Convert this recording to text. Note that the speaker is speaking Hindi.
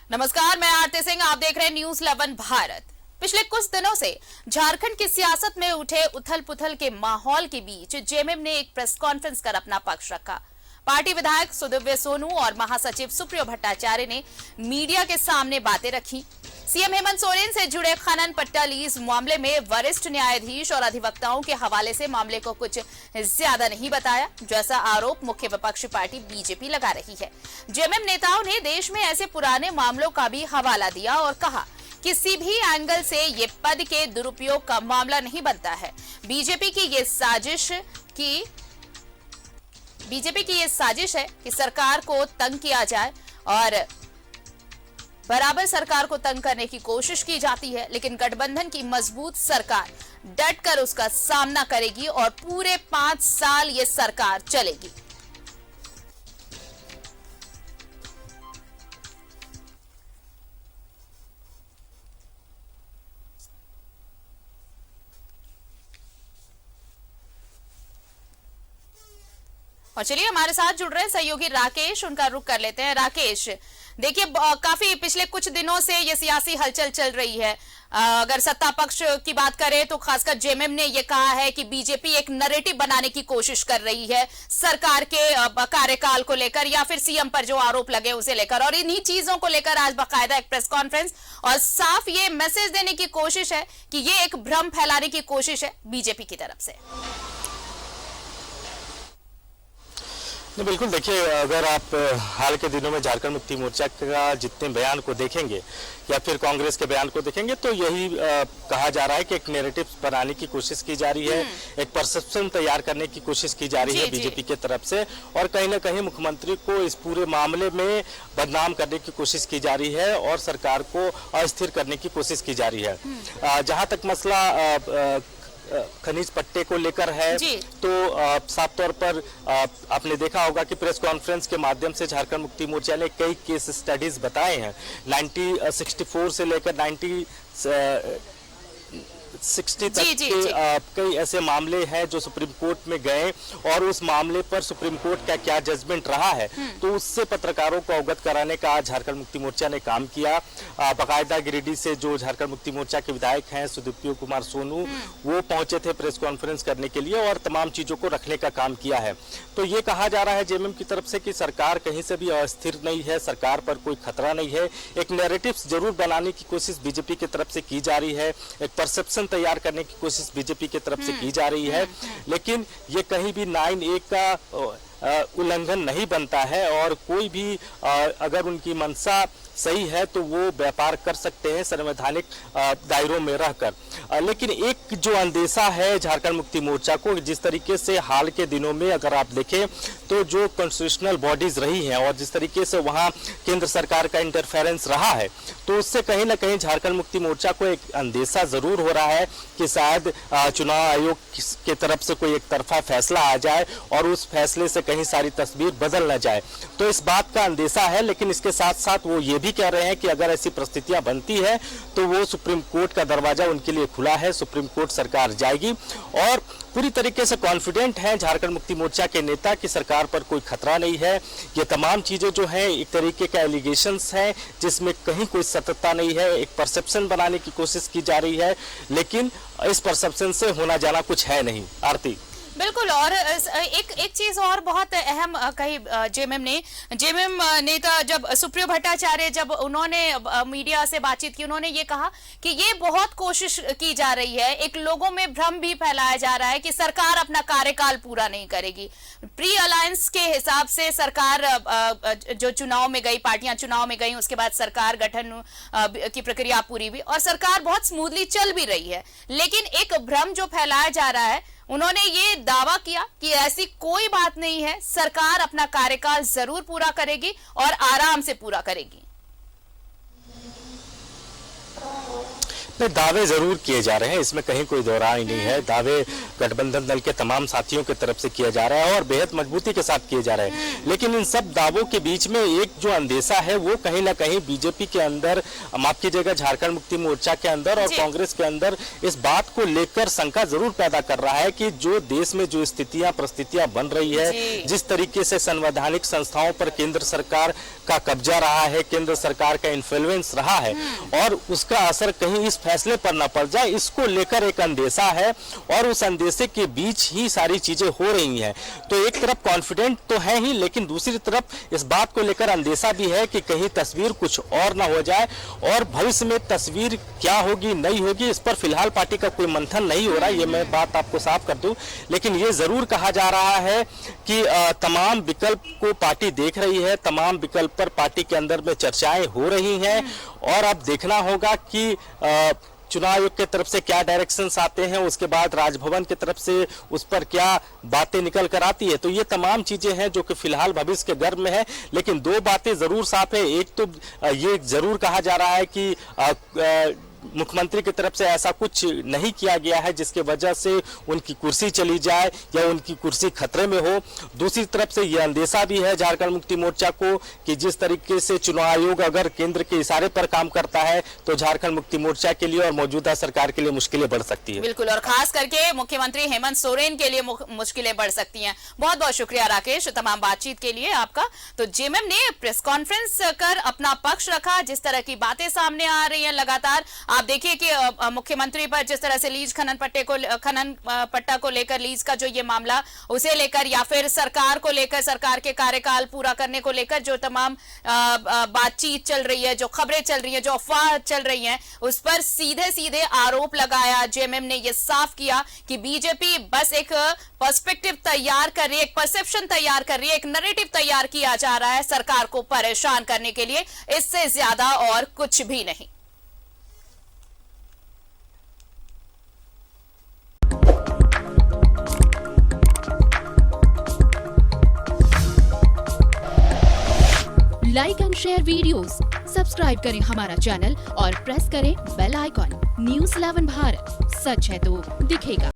नमस्कार, मैं आरती सिंह, आप देख रहे हैं न्यूज़ 11 भारत। पिछले कुछ दिनों से झारखंड की सियासत में उठे उथल पुथल के माहौल के बीच जेएमएम ने एक प्रेस कॉन्फ्रेंस कर अपना पक्ष रखा। पार्टी विधायक सुदिव्य सोनू और महासचिव सुप्रियो भट्टाचार्य ने मीडिया के सामने बातें रखी। सीएम हेमंत सोरेन से जुड़े खनन पट्टा लीज मामले में वरिष्ठ न्यायाधीश और अधिवक्ताओं के हवाले से मामले को कुछ ज्यादा नहीं बताया, जैसा आरोप मुख्य विपक्षी पार्टी बीजेपी लगा रही है। जेएमएम नेताओं ने देश में ऐसे पुराने मामलों का भी हवाला दिया और कहा किसी भी एंगल से ये पद के दुरुपयोग का मामला नहीं बनता है। बीजेपी की ये साजिश है कि सरकार को तंग किया जाए और बराबर सरकार को तंग करने की कोशिश की जाती है, लेकिन गठबंधन की मजबूत सरकार डटकर उसका सामना करेगी और पूरे 5 साल ये सरकार चलेगी। और चलिए हमारे साथ जुड़ रहे हैं सहयोगी राकेश, उनका रुख कर लेते हैं। राकेश, देखिए काफी पिछले कुछ दिनों से ये सियासी हलचल चल रही है। अगर सत्ता पक्ष की बात करें तो खासकर जेएमएम ने ये कहा है कि बीजेपी एक नैरेटिव बनाने की कोशिश कर रही है सरकार के कार्यकाल को लेकर या फिर सीएम पर जो आरोप लगे उसे लेकर, और इन्हीं चीजों को लेकर आज बाकायदा एक प्रेस कॉन्फ्रेंस और साफ ये मैसेज देने की कोशिश है कि ये एक भ्रम फैलाने की कोशिश है बीजेपी की तरफ से। नहीं, बिल्कुल। देखिए, अगर आप हाल के दिनों में झारखंड मुक्ति मोर्चा का जितने बयान को देखेंगे या फिर कांग्रेस के बयान को देखेंगे तो यही कहा जा रहा है कि एक नैरेटिव बनाने की कोशिश की जा रही है, एक परसेप्शन तैयार करने की कोशिश की जा रही है बीजेपी की तरफ से, और कहीं ना कहीं मुख्यमंत्री को इस पूरे मामले में बदनाम करने की कोशिश की जा रही है और सरकार को अस्थिर करने की कोशिश की जा रही है। जहां तक मसला खनिज पट्टे को लेकर है तो साफ तौर पर आपने देखा होगा कि प्रेस कॉन्फ्रेंस के माध्यम से झारखंड मुक्ति मोर्चा ने कई केस स्टडीज बताए हैं। 1964 से लेकर 1960 तक के कई ऐसे मामले हैं जो सुप्रीम कोर्ट में गए और उस मामले पर सुप्रीम कोर्ट का क्या जजमेंट रहा है तो उससे पत्रकारों को अवगत कराने का झारखंड मुक्ति मोर्चा ने काम किया। बाकायदा गिरिडीह से जो झारखंड मुक्ति मोर्चा के विधायक हैं सुदिव्य कुमार सोनू, वो पहुंचे थे प्रेस कॉन्फ्रेंस करने के लिए और तमाम चीजों को रखने का काम किया है। तो ये कहा जा रहा है जेएमएम की तरफ से कि सरकार कहीं से भी अस्थिर नहीं है, सरकार पर कोई खतरा नहीं है। एक नैरेटिव जरूर बनाने की कोशिश बीजेपी की तरफ से की जा रही है, एक परसेप्शन तैयार करने की कोशिश बीजेपी की तरफ से की जा रही है, लेकिन ये कहीं भी 9(a) का उल्लंघन नहीं बनता है और कोई भी अगर उनकी मंशा सही है तो वो व्यापार कर सकते हैं संवैधानिक दायरों में रहकर। लेकिन एक जो अंदेशा है झारखंड मुक्ति मोर्चा को, जिस तरीके से हाल के दिनों में अगर आप देखें तो जो कॉन्स्टिट्यूशनल बॉडीज रही हैं और जिस तरीके से वहां केंद्र सरकार का इंटरफेरेंस रहा है, तो उससे कहीं ना कहीं झारखंड मुक्ति मोर्चा को एक अंदेशा जरूर हो रहा है कि शायद चुनाव आयोग की तरफ से कोई एक तरफा फैसला आ जाए और उस फैसले से कहीं सारी तस्वीर बदल न जाए। तो इस बात का अंदेशा है, लेकिन इसके साथ साथ वो ये भी कह रहे हैं कि अगर ऐसी परिस्थितियां बनती है तो वो सुप्रीम कोर्ट का दरवाजा उनके लिए खुला है, सुप्रीम कोर्ट सरकार जाएगी और पूरी तरीके से कॉन्फिडेंट हैं झारखंड मुक्ति मोर्चा के नेता कि सरकार पर कोई खतरा नहीं है। ये तमाम चीजें जो हैं एक तरीके का एलिगेशंस हैं जिसमें कहीं कोई सत्यता नहीं है, एक परसेप्शन बनाने की कोशिश की जा रही है, लेकिन इस परसेप्शन से होना जाना कुछ है नहीं। आरती, बिल्कुल। और एक चीज और बहुत अहम कही जेएमएम नेता जब सुप्रियो भट्टाचार्य जब उन्होंने मीडिया से बातचीत की, उन्होंने ये कहा कि ये बहुत कोशिश की जा रही है, एक लोगों में भ्रम भी फैलाया जा रहा है कि सरकार अपना कार्यकाल पूरा नहीं करेगी। प्री अलायंस के हिसाब से सरकार जो चुनाव में गई, पार्टियां चुनाव में गई, उसके बाद सरकार गठन की प्रक्रिया पूरी हुई और सरकार बहुत स्मूथली चल भी रही है, लेकिन एक भ्रम जो फैलाया जा रहा है, उन्होंने ये दावा किया कि ऐसी कोई बात नहीं है, सरकार अपना कार्यकाल जरूर पूरा करेगी और आराम से पूरा करेगी। दावे जरूर किए जा रहे हैं, इसमें कहीं कोई दोहराई नहीं है। दावे गठबंधन दल के तमाम साथियों की तरफ से किया जा रहा है और बेहद मजबूती के साथ किए जा रहे हैं, लेकिन इन सब दावों के बीच में एक जो अंदेशा है वो कहीं ना कहीं बीजेपी के अंदर, माफ कीजिएगा झारखंड मुक्ति मोर्चा के अंदर और कांग्रेस के अंदर इस बात को लेकर शंका जरूर पैदा कर रहा है कि जो देश में जो स्थितियां परिस्थितियां बन रही है, जिस तरीके से संवैधानिक संस्थाओं पर केंद्र सरकार का कब्जा रहा है, केंद्र सरकार का इन्फ्लुएंस रहा है और उसका असर कहीं इस फैसले पर न पड़ जाए, इसको लेकर एक अंदेशा है और उस अंदेशे के बीच ही सारी चीजें हो रही हैं। तो एक तरफ कॉन्फिडेंट तो है ही, लेकिन दूसरी तरफ इस बात को लेकर अंदेशा भी है कि कहीं तस्वीर कुछ और ना हो जाए और भविष्य में तस्वीर क्या होगी नहीं होगी, इस पर फिलहाल पार्टी का कोई मंथन नहीं हो रहा, ये मैं बात आपको साफ कर दूं। लेकिन ये जरूर कहा जा रहा है कि तमाम विकल्प को पार्टी देख रही है, तमाम विकल्प पर पार्टी के अंदर में चर्चाएं हो रही हैं और अब देखना होगा कि चुनाव आयोग की तरफ से क्या डायरेक्शंस आते हैं, उसके बाद राजभवन की तरफ से उस पर क्या बातें निकल कर आती है। तो ये तमाम चीजें हैं जो कि फिलहाल भविष्य के गर्भ में है, लेकिन दो बातें जरूर साफ है। एक तो ये जरूर कहा जा रहा है कि मुख्यमंत्री की तरफ से ऐसा कुछ नहीं किया गया है जिसके वजह से उनकी कुर्सी चली जाए या उनकी कुर्सी खतरे में हो। दूसरी तरफ से यह अंदेशा भी है झारखंड मुक्ति मोर्चा को कि जिस तरीके से चुनाव आयोग अगर केंद्र के इशारे पर काम करता है तो झारखंड मुक्ति मोर्चा के लिए और मौजूदा सरकार के लिए मुश्किलें बढ़ सकती है। बिल्कुल, और खास करके मुख्यमंत्री हेमंत सोरेन के लिए मुश्किलें बढ़ सकती हैं। बहुत बहुत शुक्रिया राकेश तमाम बातचीत के लिए आपका। तो जेएमएम ने प्रेस कॉन्फ्रेंस कर अपना पक्ष रखा, जिस तरह की बातें सामने आ रही हैं लगातार। आप देखिए कि मुख्यमंत्री पर जिस तरह से लीज खनन पट्टा को लेकर लीज का जो ये मामला उसे लेकर या फिर सरकार को लेकर, सरकार के कार्यकाल पूरा करने को लेकर जो तमाम बातचीत चल रही है, जो खबरें चल रही है, जो अफवाह चल रही हैं, उस पर सीधे सीधे आरोप लगाया। जेएमएम ने यह साफ किया कि बीजेपी बस एक पर्सपेक्टिव तैयार कर रही है, एक परसेप्शन तैयार कर रही है, एक नैरेटिव तैयार किया जा रहा है सरकार को परेशान करने के लिए, इससे ज्यादा और कुछ भी नहीं। Like and share videos, subscribe करें हमारा चैनल और प्रेस करें बेल आइकॉन। न्यूज़ 11 भारत, सच है तो दिखेगा।